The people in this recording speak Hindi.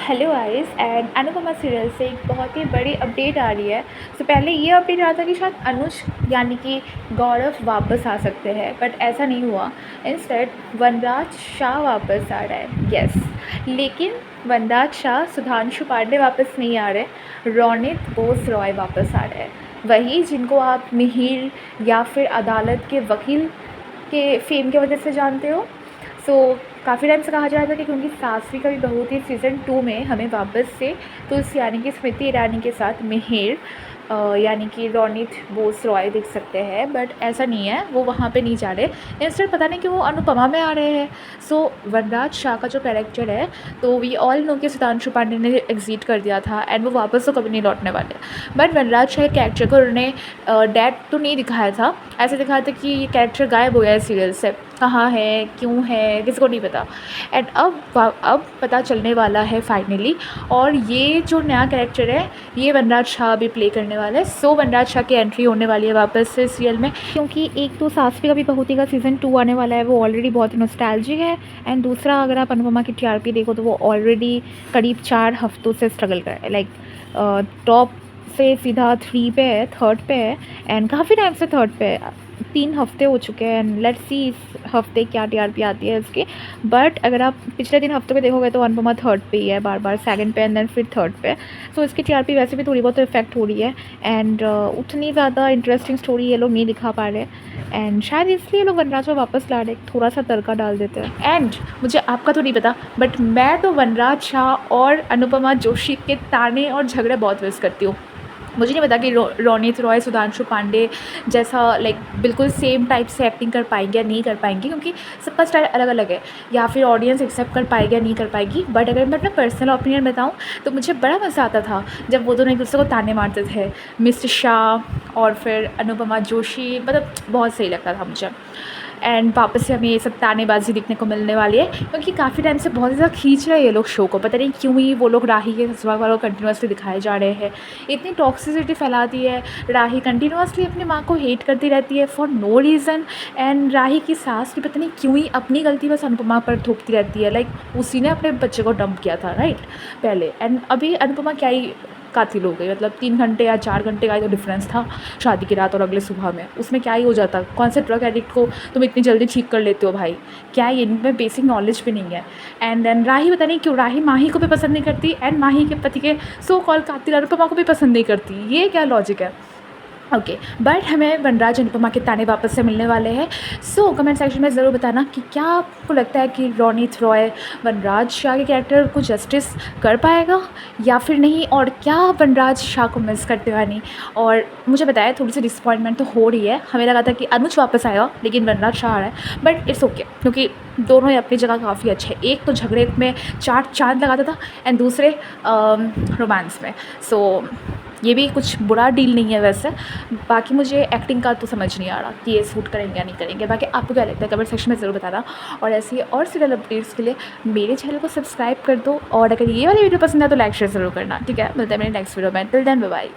Hello guys and Anupama serial से एक बहुत ही बड़ी अपडेट आ रही है। पहले ये अपडेट आया था कि शायद अनुज यानी कि गौरव वापस आ सकते हैं, बट ऐसा नहीं हुआ। इंस्टेड वनराज शाह वापस आ रहा है। यस, लेकिन वनराज शाह सुधांशु पांडे वापस नहीं आ रहे, रोनित बोस रॉय वापस आ रहे हैं। वही जिनको आप मिहिर या फिर अदालत के वकील के फेम की वजह से जानते हो। काफ़ी टाइम से कहा जा रहा था कि क्योंकि सासवी का भी बहू थी सीज़न 2 में हमें वापस से तुलसी यानी कि स्मृति ईरानी के साथ मिहिर यानी कि रोनित बोस रॉय देख सकते हैं, बट ऐसा नहीं है, वो वहाँ पे नहीं जा रहे। इंस्टेड पता नहीं कि वो अनुपमा में आ रहे हैं। वनराज शाह का जो कैरेक्टर है, तो वी ऑल नो कि सुधांशु पांडे ने एग्जिट कर दिया था एंड वो वापस तो कभी नहीं लौटने वाले। बट वनराज शाह के कैरेक्टर को उन्होंने डेड तो नहीं दिखाया था, ऐसे दिखाया था कि ये कैरेक्टर गायब हो गया है सीरियल से। कहाँ है, क्यों है, किसी को नहीं पता। एंड अब पता चलने वाला है फाइनली। और ये जो नया कैरेक्टर है ये वनराज शाह भी प्ले करने वाला है। वनराज शाह की एंट्री होने वाली है वापस से सीरियल में, क्योंकि एक तो सासवी का भी बहुती का सीज़न 2 आने वाला है, वो ऑलरेडी बहुत नॉस्टैल्जिक है। एंड दूसरा, अगर आप अनुपमा की टीआरपी देखो तो वो ऑलरेडी करीब 4 हफ्तों से स्ट्रगल कर रहा है। लाइक टॉप से सीधा 3 पे है, 3rd पे है, एंड काफ़ी टाइम से 3rd पे है। 3 हफ्ते हो चुके हैं एंड लेट्स सी इस हफ्ते क्या टीआरपी आती है इसकी। बट अगर आप पिछले 3 हफ्तों पे देखोगे तो अनुपमा 3rd पे ही है, बार बार 2nd पे एंड देन फिर 3rd पे। इसकी टीआरपी वैसे भी थोड़ी बहुत इफेक्ट हो रही है एंड उतनी ज़्यादा इंटरेस्टिंग स्टोरी ये लोग नहीं दिखा पा रहे एंड शायद इसलिए लोग वनराज को वापस ला रहे, थोड़ा सा तड़का डाल देते हैं। एंड मुझे आपका तो नहीं पता, बट मैं तो वनराज शाह और अनुपमा जोशी के ताने और झगड़े बहुत मिस करती हूँ। मुझे नहीं पता कि रोनित रॉय सुधांशु पांडे जैसा लाइक बिल्कुल सेम टाइप से एक्टिंग कर पाएंगे या नहीं कर पाएंगे, क्योंकि सबका स्टाइल अलग अलग है, या फिर ऑडियंस एक्सेप्ट कर पाएगी या नहीं कर पाएगी। बट अगर मैं अपना पर्सनल ओपिनियन बताऊं तो मुझे बड़ा मज़ा आता था जब वो दोनों एक दूसरे को ताने मारते थे, मिस्टर शाह और फिर अनुपमा जोशी, मतलब बहुत सही लगता था मुझे। एंड वापस से हमें ये सब तानेबाजी दिखने को मिलने वाली है, क्योंकि काफ़ी टाइम से बहुत ज़्यादा खींच रहे हैं ये लोग शो को। पता नहीं क्यों ही वो लोग राही के ससुराल वालों को कंटिन्यूसली दिखाए जा रहे हैं। इतनी टॉक्सिसिटी फैलाती है राही, कंटिन्यूसली अपनी माँ को हेट करती रहती है फॉर नो रीज़न। एंड राही की सास भी पता नहीं क्यों ही अपनी गलती बस अनुपमा पर थोपती रहती है। लाइक उसी ने अपने बच्चे को डंप किया था राइट पहले, एंड अभी अनुपमा क्या ही कातिल हो गई। मतलब 3 घंटे या 4 घंटे का ही तो डिफरेंस था शादी की रात और अगले सुबह में, उसमें क्या ही हो जाता। कौन से ड्रग एडिक्ट को तुम इतनी जल्दी ठीक कर लेते हो भाई, क्या इनमें बेसिक नॉलेज भी नहीं है। एंड देन राही पता नहीं क्यों राही माही को भी पसंद नहीं करती एंड माही के पति के सो कॉल कातिल अनुपमा को भी पसंद नहीं करती। ये क्या लॉजिक है? ओके, बट हमें वनराज अनुपमा के ताने वापस से मिलने वाले हैं। कमेंट सेक्शन में ज़रूर बताना कि क्या आपको लगता है कि रोनित रॉय वनराज शाह के कैरेक्टर को जस्टिस कर पाएगा या फिर नहीं, और क्या वनराज शाह को मिस करते हुए नहीं। और मुझे बताया थोड़ी सी डिसअपॉइंटमेंट तो हो रही है, हमें लगा था कि अनुज वापस आएगा लेकिन वनराज शाह आ रहा है, बट इट्स ओके, क्योंकि दोनों ही अपनी जगह काफ़ी अच्छे हैं। एक तो झगड़े में 4 चांद लगाता था एंड दूसरे रोमांस में। ये भी कुछ बुरा डील नहीं है वैसे। बाकी मुझे एक्टिंग का तो समझ नहीं आ रहा कि ये सूट करेंगे या नहीं करेंगे। बाकी आपको क्या लगता है कमेंट सेक्शन में ज़रूर बताना, और ऐसी और सीरियल अपडेट्स के लिए मेरे चैनल को सब्सक्राइब कर दो, और अगर ये वाली वीडियो पसंद है तो लाइक शेयर ज़रूर करना। ठीक है, मिलते हैं मेरे नेक्स्ट वीडियो में। Till then bye bye.